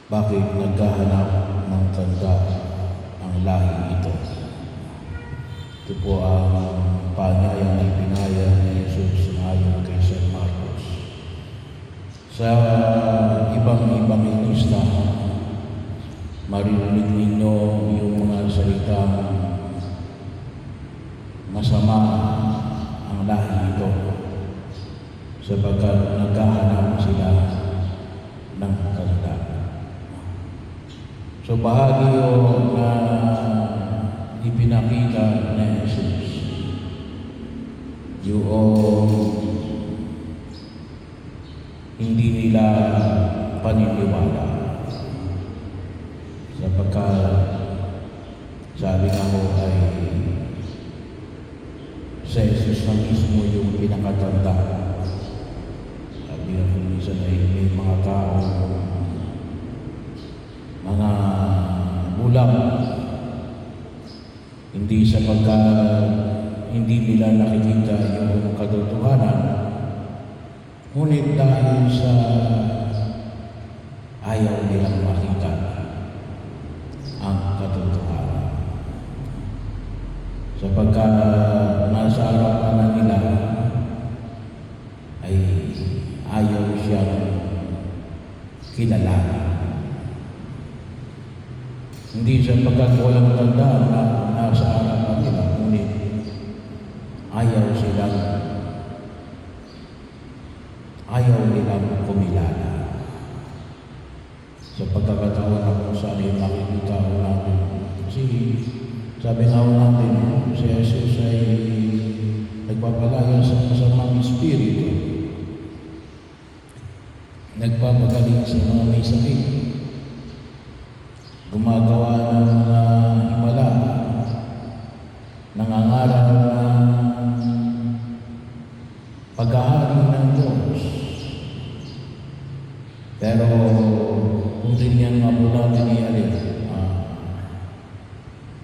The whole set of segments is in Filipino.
Bakit naghahanap ng tanda ang lahi ito? Ito po ang paanyayang na ipinahayag ni Jesus ayon kay San Marcos. Sa ibang ebangelista, maririnig ninyo yung mga salitang masama ang lahi ito sapagkat naghahanap sila ng tanda. So bahagi yun na ipinakita ni Jesus yung hindi nila paniniwala sapagkat sabi nga mo ay sa Jesus na mismo yung pinakatanda. Sabi nga kung minsan ay may mga tao mga bulang hindi sapagkat hindi nila nakikita yung katotohanan, ngunit dahil sa ayaw nilang makita ang katotohanan. Sapagkat nasa harapan na nila ay ayaw siyang kilalanin. Hindi sapagkat walang tanda na nasa harapan nila, ngunit ayaw nilang kumilala. Sa pagkakataon na kung saan ay makikita ko natin. Kasi sabi nga ko natin, si Jesus ay nagpapalaya sa masamang espiritu, nagpapagaling sa mga may sakit, gumagawa ng mga himala, nangangaral ng paghahari ng Diyos. Pero kung din yan nga po natin ialin,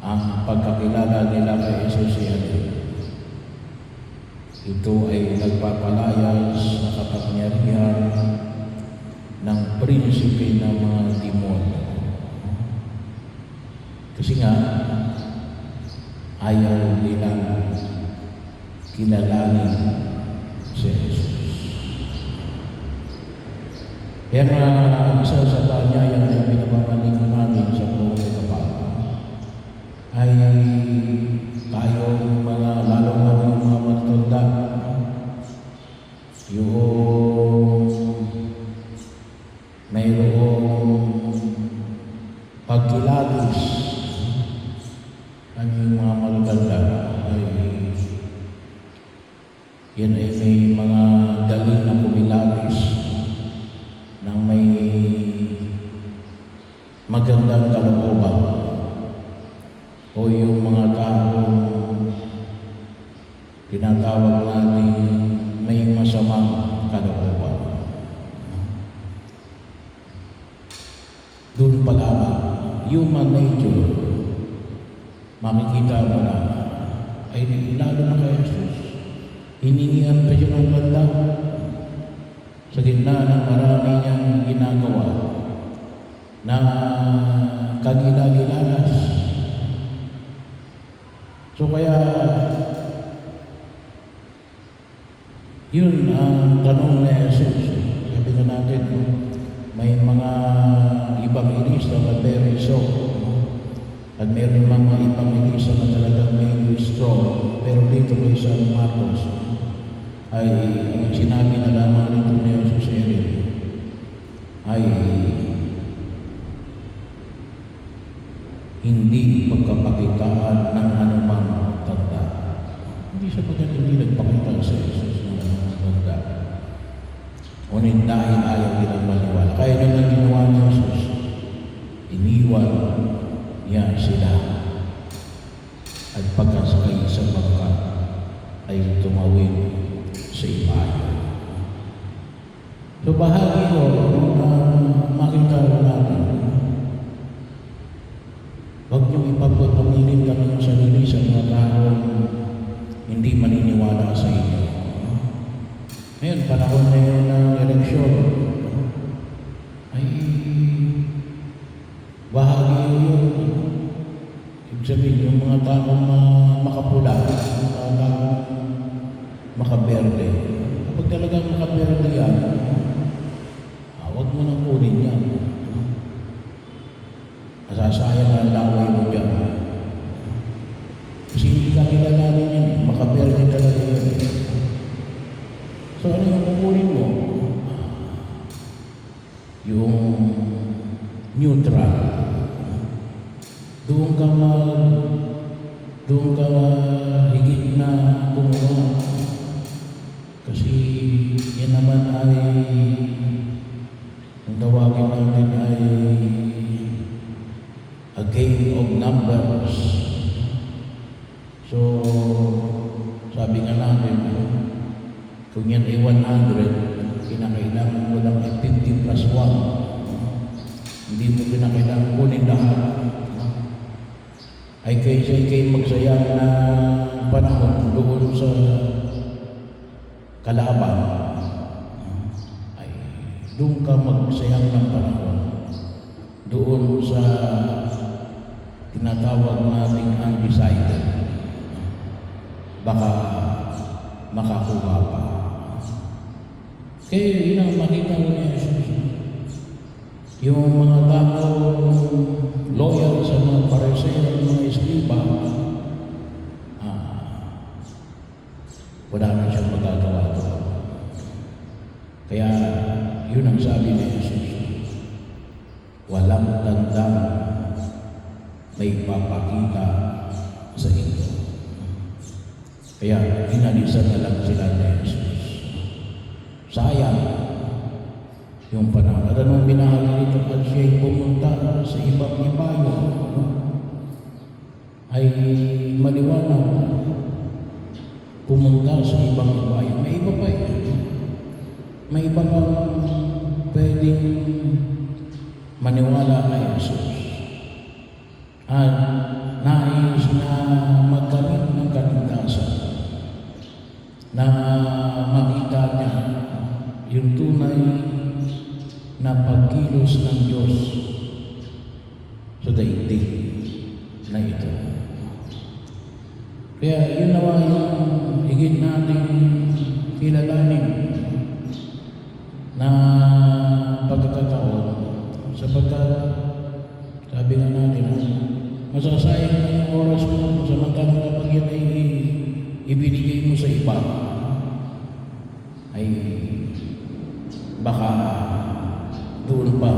ang pagkakilala nila kay Jesus ialin, ito ay nagpapalayas na kapangyarihan ng prinsipe ng mga demonyo. Kasi nga, ayaw nilang kilalanin si Jesus. Kaya nga, isa sa paanyayang na pinapamaling namin sa buong kapal ay tayong mga, lalo na yung mga matanda, yung mayroong pagkilalis ang mga magaganda ay yan ay may mga galing na kumilabis ng may magandang kalooban o yung mga taong tinatawag natin may masamang kalooban. Doon pa lamang, human nature, makikita mo na ay lalo na kay Jesus. Hiningihan pa siya ng banda sa gitna ng marami niyang ginagawa na kagila-gilalas. So kaya yun ang tanong ni Jesus. Sabi nga natin, may mga ebangelista na very so. At meron mga ebangelista na talagang may strong. Pero dito kay San Marcos ay sinabi na lamang nito ni Jesus ay hindi pagkapakitaan ng anumang tanda. Hindi sapagkat hindi nagpakita sa Jesus ng anumang tanda. Ngunit dahil ayaw nilang maniwala. Kaya nung ang ginawa ni Jesus, iniwan niya sila. At pagkasakay sa bangka ay tumawid sa ibayo. So bahagi ko makita natin, huwag niyong ipagpapamilit kami ng sarili sa mga taong hindi maniniwala sa inyo. Ngayon, panahon na yun ng eleksyon, ay Ibig sabihin, yung mga taong makapula, yung mga taong makaberde. Kapag talagang makaberde yan, huwag mo nang kunin yan. Masasayang ang laway mo dyan. Kasi hindi ka kilalanin yan, makaberde talaga yan. So ano yung kukunin mo? Yung neutral. Doon ka higit na kumuha. Kasi yan naman ay, ang tawagin natin ay a game of numbers. So, sabi nga natin, kung yan ay 100, kinakailangan mo lang ay 50 plus 1. Hindi mo kinakailangan kunin lahat. Ay kayo magsayang na panahon doon sa kalaban, ay doon ka magsayang ng panahon doon sa tinatawag nating undecided. Baka makakuha pa. Kaya yun ang makita ko ni Jesus. Yung mga tao loyal sa mga Pariseo, mga Eskriba, wala na siyang magagawa doon. Kaya yun ang sabi ni Jesus. Walang tandang may papakita sa inyo. Kaya inalisan na lang sila ni Jesus. Sayang yung panahon. At anong binahagi nito at siya'y pumunta sa ibang ibayo ay maliwanag. Pumunta sa ibang ibayo. May iba pa yun. May iba pang pwedeng maniwala kay Jesus. At nais na magkamit ng kaligtasan, na makita niya yung tunay na pagkilos ng Diyos sa daigdig na ito. Kaya yun nawa yung higit nating kilalanin na pagkakataon, sapagkat sabi nga natin, masasayang na yung oras mo samantalang kapag yan ay ibinigay mo sa iba, ay baka doon pa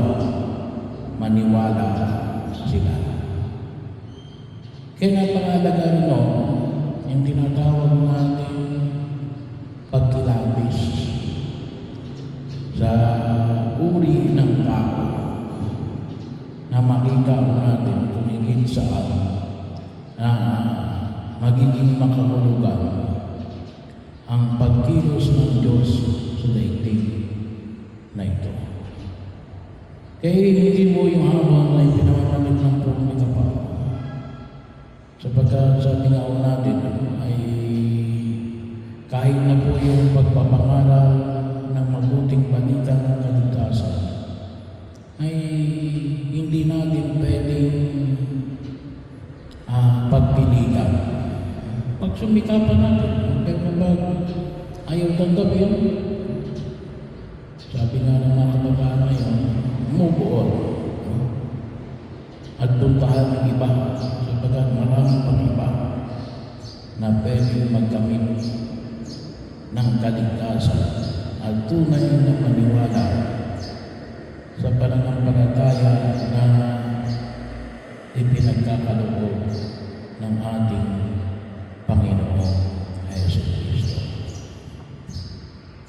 maniwala sila. Kaya napakalaga rin yung tinatawag natin pagkilabis sa uri ng tao na makita natin kung higit saan na magiging makahulugan ang pagkilos ng Diyos sa daigdig na ito. Kaya hindi mo yung habang na ipinamamalit ng purmi ka pa. Sapagkat sabi nga natin ay kahit na po yung pagpapangaral ng mabuting balita ng kaligtasan ay hindi natin pwedeng pagpilitan. Pag sumikapan natin, pero pag ayaw tanggapin, sabi nga ng mga kabataan ngayon, move on at puntahan ng iba, sapagkat maraming pang iba na pwedeng magkamit ng kaligtasan at tunay na maniwala sa pananampalataya na ipinagkakaloob ng ating